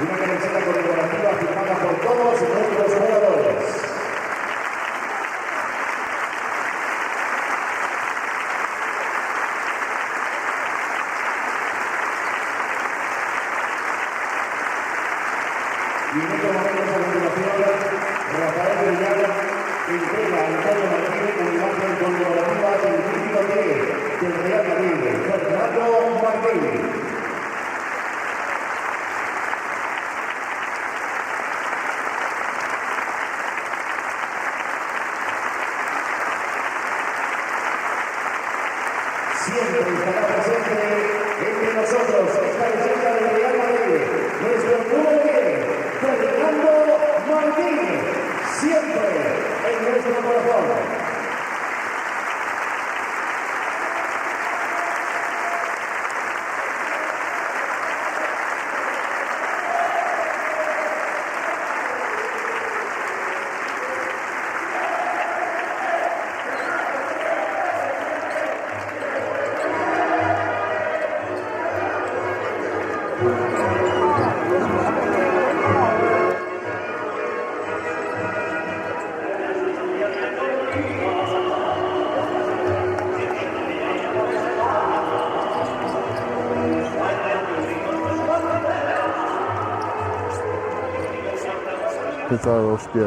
Una camiseta conmemorativa firmada por todos nuestros jugadores. Y en estos momentos a continuación, Rafael Villano entrega a Antonio Martínez una imagen conmemorativa del título del Real Madrid, Fernando Martín. Siempre estará presente entre nosotros esta leyenda del Real Madrid, nuestro 9, Fernando Martín, siempre en nuestro corazón. Pensaba, hostia,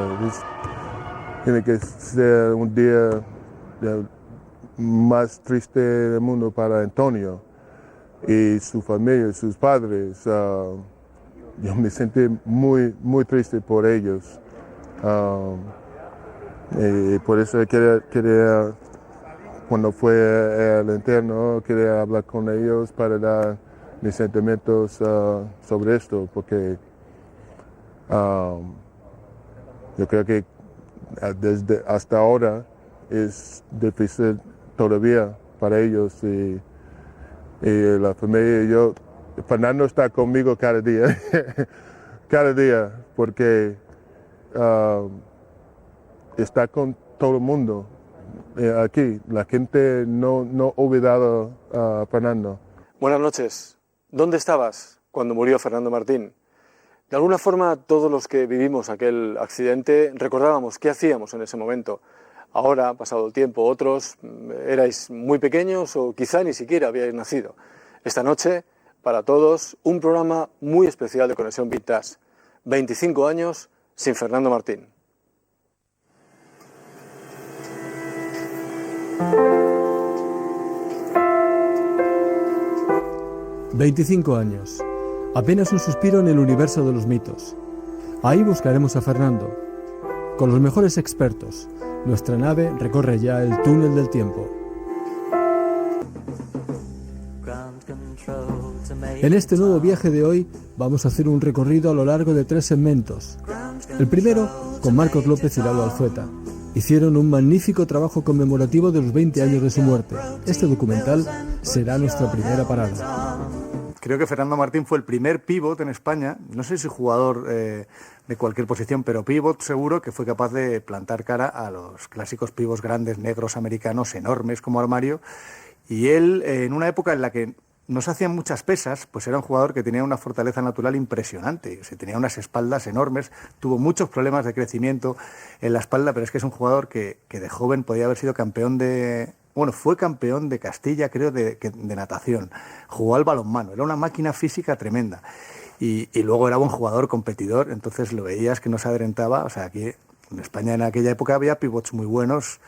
tiene que ser un día más triste del mundo para Antonio y su familia, sus padres. Yo me sentí muy triste por ellos. Y por eso quería, cuando fue al interno, quería hablar con ellos para dar mis sentimientos sobre esto, porque yo creo que desde hasta ahora es difícil todavía para ellos y la familia. Fernando está conmigo cada día, porque está con todo el mundo aquí. La gente no ha olvidado a Fernando. Buenas noches. ¿Dónde estabas cuando murió Fernando Martín? De alguna forma, todos los que vivimos aquel accidente recordábamos qué hacíamos en ese momento. Ahora, pasado el tiempo, otros erais muy pequeños o quizá ni siquiera habíais nacido. Esta noche, para todos, un programa muy especial de Conexión Vintage. 25 años sin Fernando Martín. «25 años. Apenas un suspiro en el universo de los mitos. Ahí buscaremos a Fernando. Con los mejores expertos, nuestra nave recorre ya el túnel del tiempo. En este nuevo viaje de hoy vamos a hacer un recorrido a lo largo de 3 segmentos. El primero con Marcos López y Lalo Alzueta. Hicieron un magnífico trabajo conmemorativo de los 20 años de su muerte. Este documental será nuestra primera parada. Creo que Fernando Martín fue el primer pívot en España, no sé si jugador de cualquier posición, pero pívot seguro, que fue capaz de plantar cara a los clásicos pívots grandes, negros, americanos, enormes como armario. Y él, en una época en la que no se hacían muchas pesas, pues era un jugador que tenía una fortaleza natural impresionante. Tenía unas espaldas enormes, tuvo muchos problemas de crecimiento en la espalda, pero es que es un jugador que de joven podía haber sido campeón de... Bueno, fue campeón de Castilla, creo, de natación. Jugó al balonmano, era una máquina física tremenda. Y luego era buen jugador, competidor, entonces lo veías que no se adrentaba. O sea, aquí en España en aquella época había pivots muy buenos,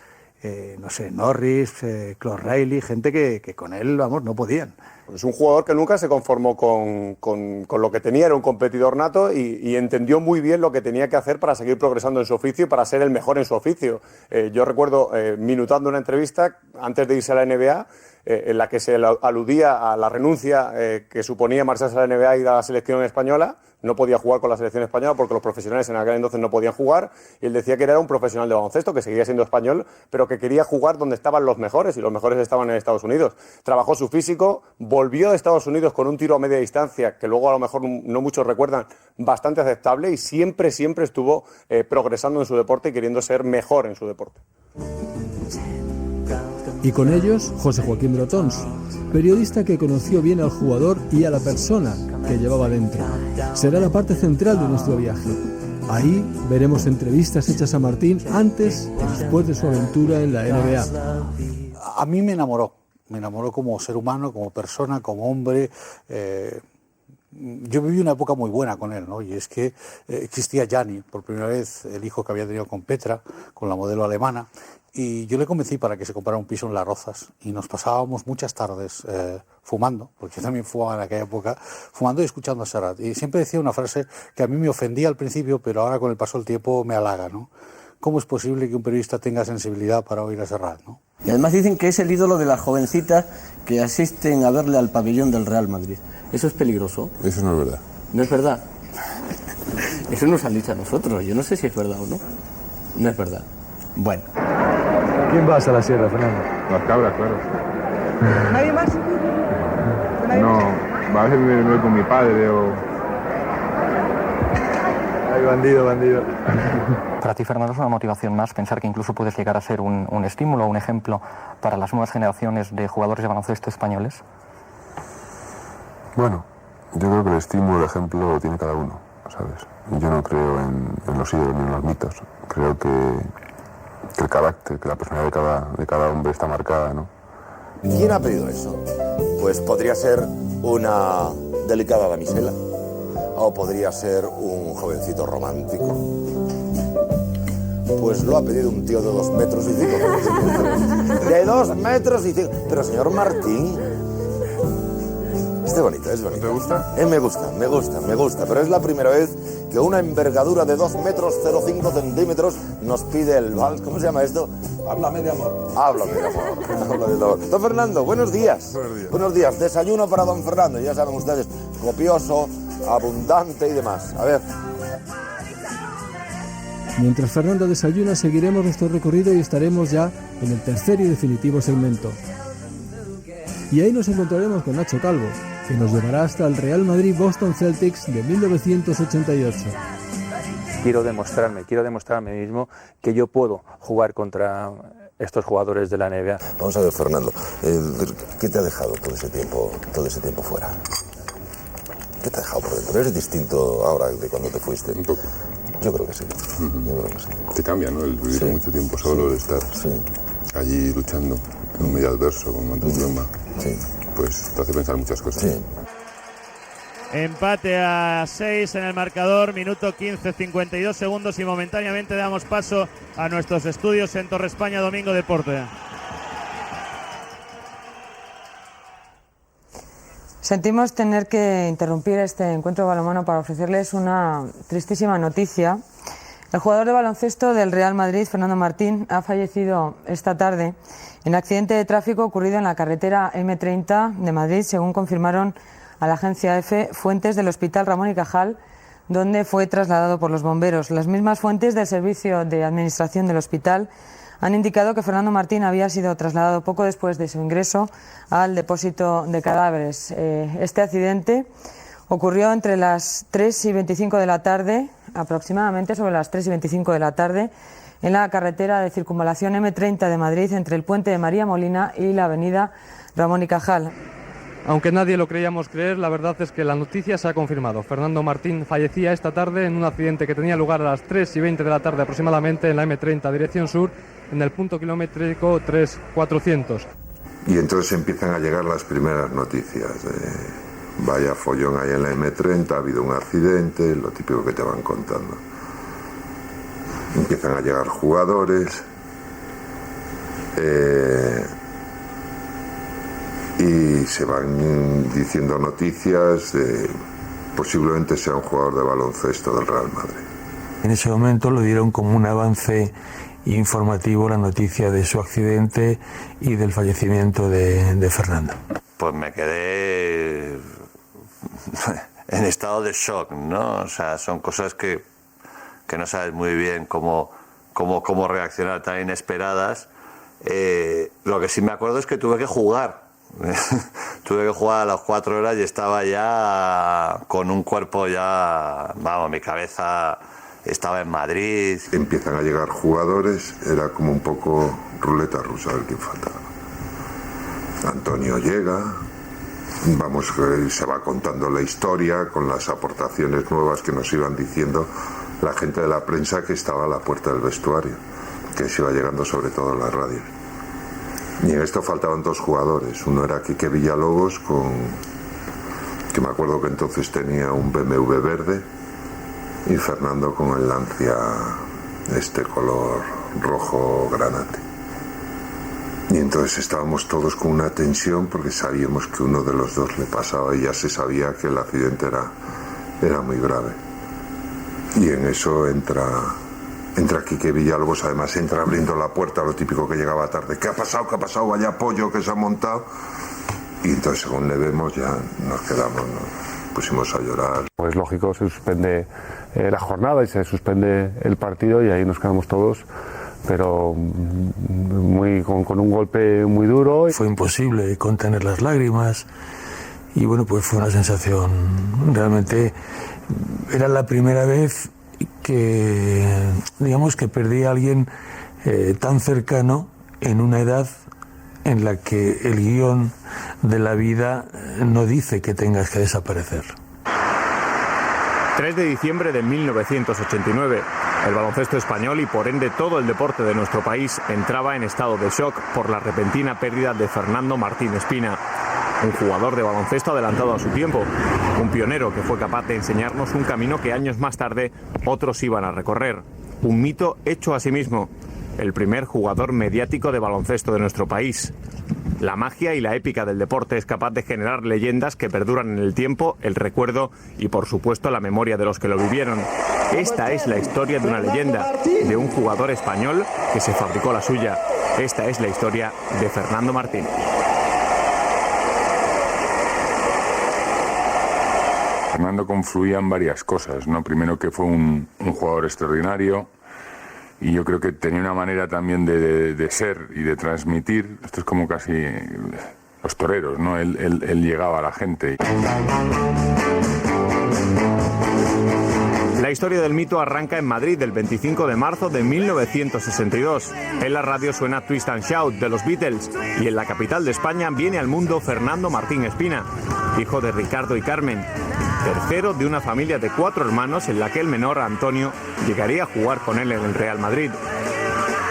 no sé, Norris, Claude Riley, gente que con él, vamos, no podían. Es un jugador que nunca se conformó con lo que tenía, era un competidor nato y entendió muy bien lo que tenía que hacer para seguir progresando en su oficio y para ser el mejor en su oficio. Yo recuerdo minutando una entrevista antes de irse a la NBA, en la que se aludía a la renuncia que suponía marcharse a la NBA y ir a la selección española. No podía jugar con la selección española porque los profesionales en aquel entonces no podían jugar, y él decía que era un profesional de baloncesto, que seguía siendo español, pero que quería jugar donde estaban los mejores, y los mejores estaban en Estados Unidos. Trabajó su físico, volvió de Estados Unidos con un tiro a media distancia, que luego a lo mejor no muchos recuerdan, bastante aceptable, y siempre estuvo progresando en su deporte y queriendo ser mejor en su deporte. Y con ellos, José Joaquín Brotons, periodista que conoció bien al jugador y a la persona que llevaba dentro. Será la parte central de nuestro viaje. Ahí veremos entrevistas hechas a Martín antes y después de su aventura en la NBA. A mí me enamoró como ser humano, como persona, como hombre. Yo viví una época muy buena con él, ¿no? Y es que existía Gianni, por primera vez el hijo que había tenido con Petra, con la modelo alemana, y yo le convencí para que se comprara un piso en Las Rozas, y nos pasábamos muchas tardes fumando, porque yo también fumaba en aquella época, fumando y escuchando a Serrat. Y siempre decía una frase que a mí me ofendía al principio, pero ahora con el paso del tiempo me halaga, ¿no? ¿Cómo es posible que un periodista tenga sensibilidad para oír a Serrat, ¿no? Y además dicen que es el ídolo de las jovencitas que asisten a verle al pabellón del Real Madrid. ¿Eso es peligroso? Eso no es verdad. ¿No es verdad? Eso nos han dicho a nosotros. Yo no sé si es verdad o no. No es verdad. Bueno. ¿Quién vas a la sierra, Fernando? Las cabras, claro. ¿Nadie más? No, a veces me voy con mi padre o... Ay, bandido. Para ti, Fernando, es una motivación más pensar que incluso puedes llegar a ser un estímulo, un ejemplo para las nuevas generaciones de jugadores de baloncesto españoles. Bueno, yo creo que el estímulo, el ejemplo lo tiene cada uno, ¿sabes? Yo no creo en los ídolos ni en los mitos. Creo que el carácter, que la personalidad de cada hombre está marcada, ¿no? ¿Quién ha pedido eso? Pues podría ser una delicada damisela, o podría ser un jovencito romántico. Pues lo ha pedido un tío de 2 metros y 5. De 2 metros y 5. Pero señor Martín, es bonito, es bonito. ¿Te gusta? Me gusta. Pero es la primera vez que una envergadura de 2 metros 0,5 centímetros nos pide el vals. ¿Cómo se llama esto? Háblame de amor. Háblame de amor. Don Fernando, buenos días. Buenos días. Desayuno para don Fernando. Ya saben ustedes, copioso, abundante y demás. A ver. Mientras Fernando desayuna, seguiremos nuestro recorrido y estaremos ya en el tercer y definitivo segmento. Y ahí nos encontraremos con Nacho Calvo, que nos llevará hasta el Real Madrid-Boston Celtics de 1988. Quiero demostrarme mismo que yo puedo jugar contra estos jugadores de la NBA. Vamos a ver, Fernando, ¿qué te ha dejado todo ese tiempo fuera? ¿Qué te ha dejado por dentro? ¿Eres distinto ahora de cuando te fuiste? Un poco. Yo creo que sí. Te cambia, ¿no? El vivir mucho tiempo solo, el estar allí luchando en un medio adverso, con un idioma, pues te hace pensar muchas cosas. Sí. Empate a 6 en el marcador, minuto 15, 52 segundos y momentáneamente damos paso a nuestros estudios en Torre España, Domingo Deporte. Sentimos tener que interrumpir este encuentro de balonmano para ofrecerles una tristísima noticia. El jugador de baloncesto del Real Madrid, Fernando Martín, ha fallecido esta tarde en accidente de tráfico ocurrido en la carretera M30 de Madrid, según confirmaron a la agencia EFE fuentes del Hospital Ramón y Cajal, donde fue trasladado por los bomberos. Las mismas fuentes del Servicio de Administración del hospital han indicado que Fernando Martín había sido trasladado poco después de su ingreso al depósito de cadáveres. Este accidente ocurrió entre las 3:25 de la tarde, aproximadamente sobre las 3:25 de la tarde, en la carretera de circunvalación M30 de Madrid, entre el puente de María Molina y la avenida Ramón y Cajal. Aunque nadie lo creíamos creer, la verdad es que la noticia se ha confirmado. Fernando Martín fallecía esta tarde en un accidente que tenía lugar a las 3:20 de la tarde aproximadamente en la M30 dirección sur, en el punto kilométrico 3400. Y entonces empiezan a llegar las primeras noticias. Vaya follón ahí en la M30, ha habido un accidente, lo típico que te van contando. Empiezan a llegar jugadores. y se van diciendo noticias de posiblemente sea un jugador de baloncesto del Real Madrid. En ese momento lo dieron como un avance informativo la noticia de su accidente y del fallecimiento de Fernando. Pues me quedé en estado de shock, ¿no? O sea, son cosas que no sabes muy bien cómo reaccionar, tan inesperadas. Lo que sí me acuerdo es que tuve que jugar. Tuve que jugar a las 4 horas y estaba ya con un cuerpo ya, vamos, mi cabeza estaba en Madrid. Empiezan a llegar jugadores, era como un poco ruleta rusa, a ver quién faltaba. Antonio llega, vamos, se va contando la historia con las aportaciones nuevas que nos iban diciendo la gente de la prensa que estaba a la puerta del vestuario, que se iba llegando sobre todo en la radio. Y en esto faltaban 2 jugadores, uno era Quique Villalobos, que me acuerdo que entonces tenía un BMW verde, y Fernando con el Lancia color rojo granate. Y entonces estábamos todos con una tensión porque sabíamos que uno de los dos le pasaba y ya se sabía que el accidente era muy grave. Y en eso entra Quique Villalobos, además entra abriendo la puerta, lo típico que llegaba tarde. ¿Qué ha pasado? ¿Qué ha pasado? Vaya pollo que se ha montado. Y entonces según le vemos ya nos quedamos, nos pusimos a llorar. Pues lógico, se suspende la jornada y se suspende el partido y ahí nos quedamos todos, pero con un golpe muy duro. Fue imposible contener las lágrimas y bueno, pues fue una sensación, realmente era la primera vez que, digamos, que perdí a alguien tan cercano en una edad en la que el guión de la vida no dice que tengas que desaparecer. 3 de diciembre de 1989. El baloncesto español y por ende todo el deporte de nuestro país entraba en estado de shock por la repentina pérdida de Fernando Martín Espina. Un jugador de baloncesto adelantado a su tiempo, un pionero que fue capaz de enseñarnos un camino que años más tarde otros iban a recorrer. Un mito hecho a sí mismo, el primer jugador mediático de baloncesto de nuestro país. La magia y la épica del deporte es capaz de generar leyendas que perduran en el tiempo, el recuerdo y por supuesto la memoria de los que lo vivieron. Esta es la historia de una leyenda, de un jugador español que se fabricó la suya. Esta es la historia de Fernando Martín. Fernando confluían varias cosas, ¿no? Primero que fue un jugador extraordinario y yo creo que tenía una manera también de ser y de transmitir. Esto es como casi los toreros, ¿no? Él llegaba a la gente. La historia del mito arranca en Madrid el 25 de marzo de 1962. En la radio suena Twist and Shout de los Beatles y en la capital de España viene al mundo Fernando Martín Espina, hijo de Ricardo y Carmen, tercero de una familia de 4 hermanos en la que el menor, Antonio, llegaría a jugar con él en el Real Madrid.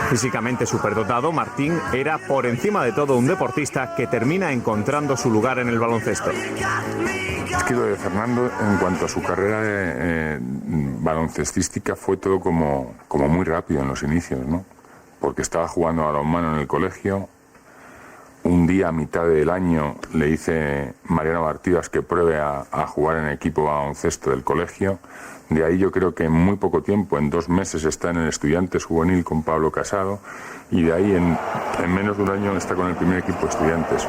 Físicamente superdotado, Martín era por encima de todo un deportista que termina encontrando su lugar en el baloncesto. Es que lo de Fernando, en cuanto a su carrera baloncestística, fue todo como muy rápido en los inicios, ¿no? Porque estaba jugando a balonmano en el colegio. Un día, a mitad del año, le dice Mariano Bartidas que pruebe a jugar en el equipo baloncesto del colegio. De ahí yo creo que en muy poco tiempo, en 2 meses, está en el Estudiantes Juvenil con Pablo Casado. Y de ahí, en menos de un año, está con el primer equipo de Estudiantes.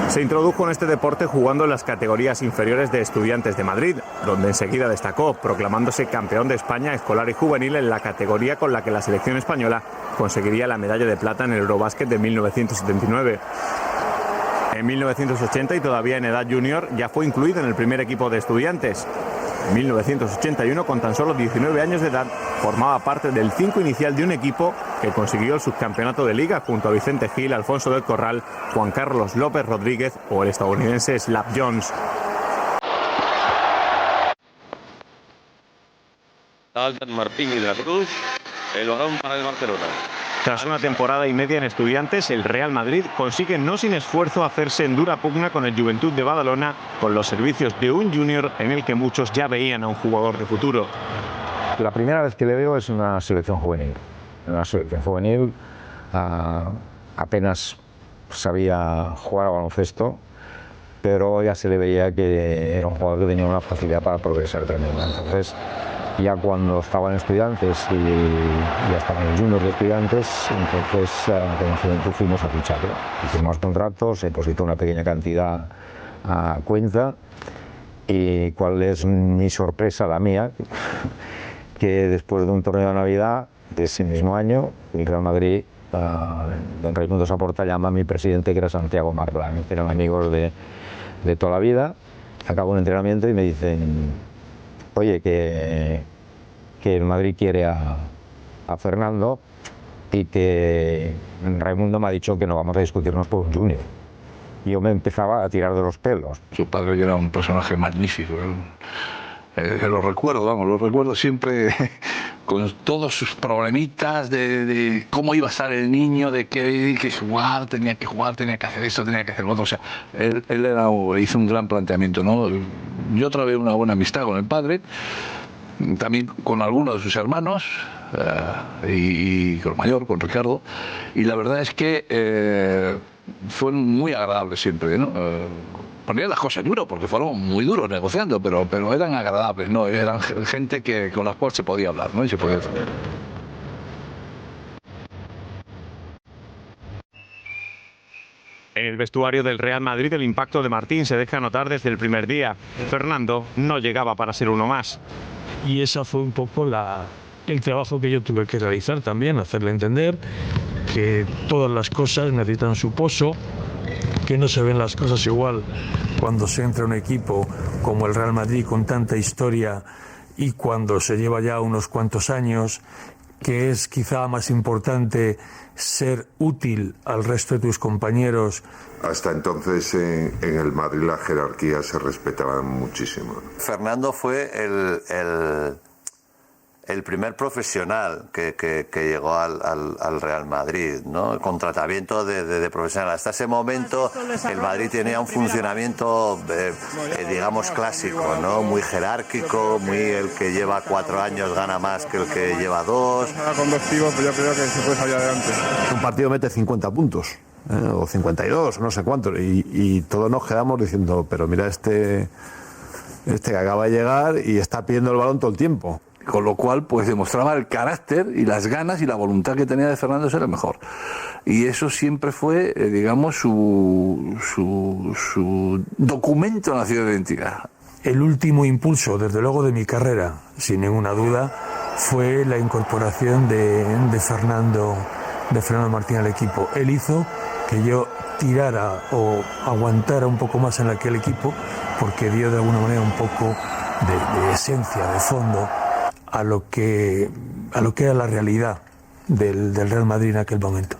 Se introdujo en este deporte jugando en las categorías inferiores de Estudiantes de Madrid, donde enseguida destacó, proclamándose campeón de España escolar y juvenil en la categoría con la que la selección española conseguiría la medalla de plata en el Eurobásquet de 1979. En 1980 y todavía en edad junior ya fue incluido en el primer equipo de Estudiantes. En 1981, con tan solo 19 años de edad, formaba parte del 5 inicial de un equipo que consiguió el subcampeonato de Liga junto a Vicente Gil, Alfonso del Corral, Juan Carlos López Rodríguez o el estadounidense Slap Jones. Altan Martín y de la Cruz, el balón para el Barcelona. Tras una temporada y media en Estudiantes, el Real Madrid consigue no sin esfuerzo hacerse en dura pugna con el Juventud de Badalona con los servicios de un junior en el que muchos ya veían a un jugador de futuro. La primera vez que le veo es una selección juvenil. Una selección juvenil apenas sabía jugar al baloncesto, pero ya se le veía que era un jugador que tenía una facilidad para progresar tremenda. Entonces, ya cuando estaban Estudiantes y ya estaban los juniors de Estudiantes, entonces con Juventud fuimos a ficharlo. Hicimos contratos, se depositó una pequeña cantidad a cuenta, y cuál es mi sorpresa, la mía, que después de un torneo de Navidad de ese mismo año, el Real Madrid, don Raimundo Saporta llama a mi presidente, que era Santiago Marlán, que eran amigos de toda la vida. Acabo un entrenamiento y me dicen: oye, que el Madrid quiere a Fernando y que Raimundo me ha dicho que no vamos a discutirnos por un junior. Y yo me empezaba a tirar de los pelos. Su padre era un personaje magnífico. Lo recuerdo siempre con todos sus problemitas de cómo iba a estar el niño, de que jugar, tenía que hacer esto, tenía que hacer lo otro. O sea, él hizo un gran planteamiento, ¿no? Yo trabé una buena amistad con el padre, también con algunos de sus hermanos, y con el mayor, con Ricardo, y la verdad es que fue muy agradable siempre, ¿no? Ponían las cosas duras, porque fueron muy duros negociando, pero eran agradables, ¿no? Eran gente con la cual se podía hablar, ¿no? Y se podía hacer. En el vestuario del Real Madrid, el impacto de Martín se deja notar desde el primer día. Fernando no llegaba para ser uno más. Y esa fue un poco el trabajo que yo tuve que realizar también, hacerle entender que todas las cosas necesitan su pozo, que no se ven las cosas igual cuando se entra un equipo como el Real Madrid con tanta historia y cuando se lleva ya unos cuantos años, que es quizá más importante ser útil al resto de tus compañeros. Hasta entonces en el Madrid la jerarquía se respetaba muchísimo. Fernando fue el primer profesional que llegó al Real Madrid, ¿no? Con tratamiento de profesional. Hasta ese momento el Madrid tenía un funcionamiento, digamos, clásico, ¿no? Muy jerárquico, muy el que lleva 4 años gana más que el que lleva 2. Con 2 pibos, pues yo creo que se puede salir adelante. Un partido mete 50 puntos, o 52, no sé cuántos, y todos nos quedamos diciendo, pero mira este que acaba de llegar y está pidiendo el balón todo el tiempo. Con lo cual, pues demostraba el carácter y las ganas y la voluntad que tenía de Fernando de ser el mejor. Y eso siempre fue, digamos, su documento nacional de identidad. El último impulso, desde luego, de mi carrera, sin ninguna duda, fue la incorporación de Fernando Martín al equipo. Él hizo que yo tirara o aguantara un poco más en aquel equipo, porque dio de alguna manera un poco de esencia, de fondo, a lo que era la realidad del Real Madrid en aquel momento.